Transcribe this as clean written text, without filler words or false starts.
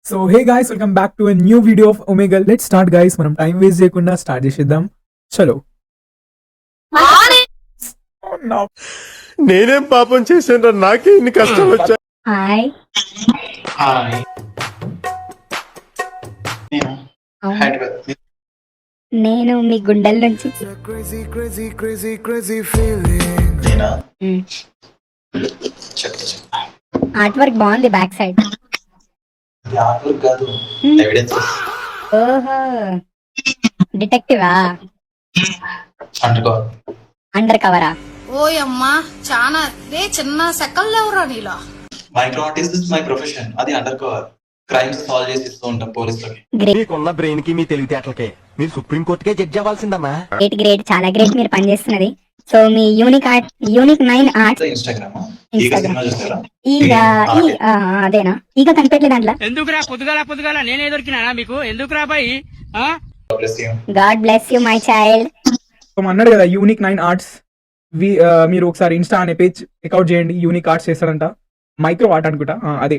So hey guys, welcome back to a new video of Omegle. Let's start guys. మనం time waste చేయకుండా start చేసేద్దాం. చలో. నేనేం పాపం చేశాను, నాకే ఇన్ని కష్టం వచ్చా. హాయ్ హాయ్ నేను అవును. హైదరాబాద్ నేను మీ గుండెల నుంచి నేనా మ్, చెప్తా ఆర్ట్ వర్క్ బాగుంది బ్యాక్ సైడ్. ఇది ఆర్ట్ వర్క్ కాదు, ఎవిడెన్స్ ఓహో, డిటెక్టివా? అంటుకో. అండర్ కవరా? ఓయమ్మా చాలా రే చిన్న సెకల్ లేవురా నీలో. Micro artist is my profession. అది అండర్ కవర్ క్రైమ్స్ సాల్వ్ చేసి ఇస్తూ ఉంటాం పోలీసులకి. మీకున్న బ్రెయిన్ కి మీ తెలివితేటలకే మీరు సుప్రీం కోర్టుకే జడ్జి అవ్వాల్సిందమ్మా. గ్రేట్ చాలా గ్రేట్ మీరు పనిచేస్తున్నది. సో మీ యూనిక్ 9 ఆర్ట్స్ ఇన్స్టాగ్రామ్ ఈగ Instagram. సినిమా చూసారా? ఈగ అదేనా? ఈగ కనిపెట్టలే దాంట్లో. ఎందుకురా పొద్దుగాల నేనే దొరికినా మీకు? ఎందుకురా boy? Bless you. God bless you my child. So అన్నాడు కదా యూనిక్ 9 ఆర్ట్స్. మీరు ఒకసారి ఇన్స్టా అనే పేజ్ చెక్అవుట్ చేయండి. యూనిక్ ఆర్ట్స్ చేస్తారంట. మైక్రో ఆర్ట్ అనుకుంటా, అదే